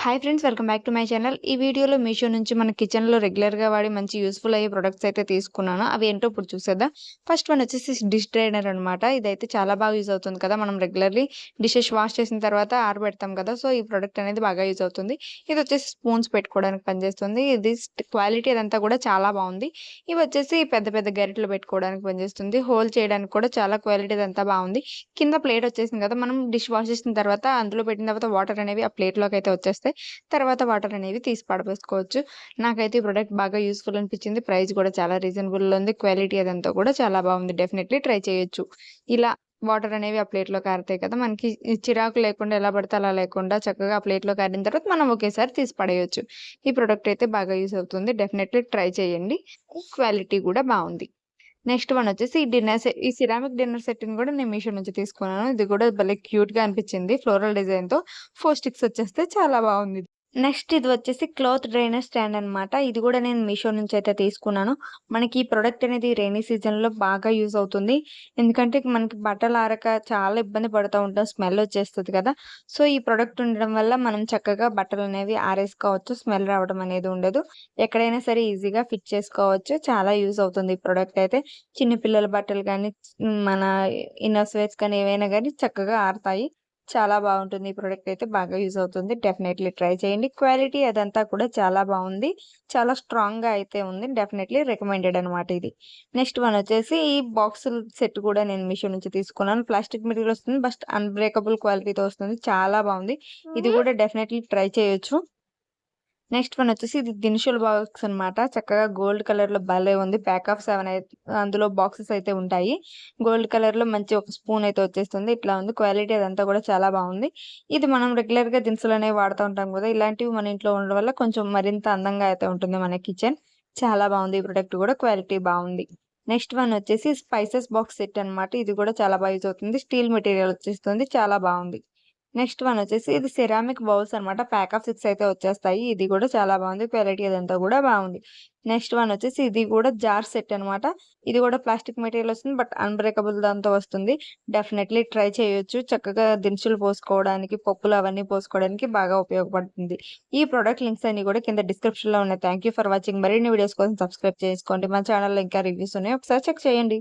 Hi friends, welcome back to my channel. ఈ వీడియోలో మీషో నుంచి మన కిచెన్‌లో రెగ్యులర్‌గా వాడి మంచి యూజ్‌ఫుల్ అయ్యే ప్రొడక్ట్స్ అయితే తీసుకున్నాను. అవి ఏంటో ఇప్పుడు చూసేద్దాం. ఫస్ట్ వన్ వచ్చేసి డిష్ డ్రైనర్ అనమాట. ఇదైతే చాలా బాగా యూజ్ అవుతుంది కదా! మనం రెగ్యులర్‌లీ డిషెస్ వాష్ చేసిన తర్వాత ఆరబెడతాం కదా! సో, ఈ ప్రొడక్ట్ అనేది బాగా యూజ్ అవుతుంది. ఇది వచ్చేసి స్పూన్స్ పెట్టుకోవడానికి పనిచేస్తుంది. ఇది క్వాలిటీ అదంతా కూడా చాలా బావుంది. ఇవి వచ్చేసి పెద్ద పెద్ద గరిటెలు పెట్టుకోవడానికి పనిచేస్తుంది. హోల్ చేయడానికి కూడా చాలా క్వాలిటీ అదంతా బావుంది. కింద ప్లేట్ వచ్చేసింది కదా! మనం డిష్ వాష్ చేసిన తర్వాత అందులో పెట్టిన తర్వాత వాటర్ అనేవి ఆ ప్లేట్‌లోకి అయితే వచ్చేస్తాయి. తర్వాత వాటర్ అనేవి తీసి పడపోసుకోవచ్చు. నాకైతే ఈ ప్రొడక్ట్ బాగా యూజ్‌ఫుల్ అనిపించింది. ప్రైస్ కూడా చాలా రీజనబుల్‌లో ఉంది. క్వాలిటీ అదంతా కూడా చాలా బాగుంది. డెఫినైట్‌లీ ట్రై చేయొచ్చు. ఇలా వాటర్ అనేవి ఆ ప్లేట్‌లో కారుతాయి కదా! మనకి ఈ చిరాకు లేకుండా ఎలా పడితే అలా లేకుండా చక్కగా ఆ ప్లేట్‌లో కారిన తర్వాత మనం ఒకేసారి తీసి పడేయొచ్చు. ఈ ప్రొడక్ట్ అయితే బాగా యూజ్ అవుతుంది. డెఫినైట్‌లీ ట్రై చేయండి. క్వాలిటీ కూడా బావుంది. నెక్స్ట్ వన్ వచ్చేసి ఈ సిరామిక్ డిన్నర్ సెట్‌ని కూడా నేను మీషో నుంచి తీసుకున్నాను. ఇది కూడా భలే క్యూట్‌గా అనిపించింది. ఫ్లోరల్ డిజైన్‌తో 4 స్టిక్స్ వచ్చేస్తే చాలా బావుంది. నెక్స్ట్ ఇది వచ్చేసి క్లాత్ డ్రైనర్ స్టాండ్ అనమాట. ఇది కూడా నేను మీషో నుంచి అయితే తీసుకున్నాను. మనకి ఈ ప్రొడక్ట్ అనేది రైనీ సీజన్‌లో బాగా యూజ్ అవుతుంది. ఎందుకంటే మనకి బట్టలు ఆరక చాలా ఇబ్బంది పడుతూ ఉంటాం. స్మెల్ వచ్చేస్తది కదా! సో, ఈ ప్రొడక్ట్ ఉండడం వల్ల మనం చక్కగా బట్టలనేవి ఆరేసుకోవచ్చు. స్మెల్ రావడం అనేది ఉండదు. ఎక్కడైనా సరే ఈజీగా ఫిట్ చేసుకోవచ్చు. చాలా యూజ్ అవుతుంది ఈ ప్రొడక్ట్ అయితే. చిన్న పిల్లల బట్టలు గానీ, మన ఇన్నర్స్ వేర్స్ కానీ ఏవైనా గానీ చక్కగా ఆరతాయి. చాలా బావుంటుంది. ఈ ప్రొడక్ట్ అయితే బాగా యూజ్ అవుతుంది. డెఫినైట్‌లీ ట్రై చేయండి. క్వాలిటీ అదంతా కూడా చాలా బావుంది. చాలా స్ట్రాంగ్‌గా అయితే ఉంది. డెఫినైట్‌లీ రికమెండెడ్ అనమాట ఇది. నెక్స్ట్ వన్ వచ్చేసి ఈ బాక్సులు సెట్ కూడా నేను మీషో నుంచి తీసుకున్నాను. ప్లాస్టిక్ మెటీరియల్ వస్తుంది. బట్ అన్‌బ్రేకబుల్ క్వాలిటీతో వస్తుంది. చాలా బావుంది. ఇది కూడా డెఫినైట్‌లీ ట్రై చేయొచ్చు. నెక్స్ట్ వన్ వచ్చేసి ఇది దినుసుల బాక్స్ అనమాట. చక్కగా గోల్డ్ కలర్‌లో భలే ఉంది. ప్యాక్ ఆఫ్ 7 అందులో బాక్సెస్ అయితే ఉంటాయి. గోల్డ్ కలర్‌లో మంచి ఒక స్పూన్ అయితే వచ్చేస్తుంది. ఇట్లా ఉంది. క్వాలిటీ అదంతా కూడా చాలా బావుంది. ఇది మనం రెగ్యులర్‌గా దినుసులనేవి వాడుతూ ఉంటాం గదా! ఇలాంటివి మన ఇంట్లో ఉండడం వల్ల కొంచెం మరింత అందంగా అయితే ఉంటుంది మన కిచెన్. చాలా బావుంది. ఈ ప్రొడక్ట్ కూడా క్వాలిటీ బావుంది. నెక్స్ట్ వన్ వచ్చేసి స్పైసెస్ బాక్స్ సెట్ అనమాట. ఇది కూడా చాలా బాగా యూజ్ అవుతుంది. స్టీల్ మెటీరియల్ వచ్చేస్తుంది. చాలా బావుంది. నెక్స్ట్ వన్ వచ్చేసి ఇది సెరామిక్ బౌల్స్ అనమాట. ప్యాక్ ఆఫ్ 6 అయితే వచ్చేస్తాయి. ఇది కూడా చాలా బాగుంది. క్వాలిటీ అదంతా కూడా బాగుంది. నెక్స్ట్ వన్ వచ్చేసి ఇది కూడా జార్ సెట్ అనమాట. ఇది కూడా ప్లాస్టిక్ మెటీరియల్ వస్తుంది. బట్ అన్‌బ్రేకబుల్ దాంతో వస్తుంది. డెఫినైట్‌లీ ట్రై చేయొచ్చు. చక్కగా దినుసులు పోసుకోవడానికి, పప్పులు అవన్నీ పోసుకోవడానికి బాగా ఉపయోగపడుతుంది. ఈ ప్రొడక్ట్ లింక్స్ అన్ని కూడా కింద డిస్క్రిప్షన్‌లో ఉన్నాయి. Thank you for watching. మరిన్ని వీడియోస్ కోసం సబ్స్క్రైబ్ చేసుకోండి. మా ఛానెల్‌లో ఇంకా రివ్యూస్ ఉన్నాయి. ఒకసారి చెక్ చేయండి.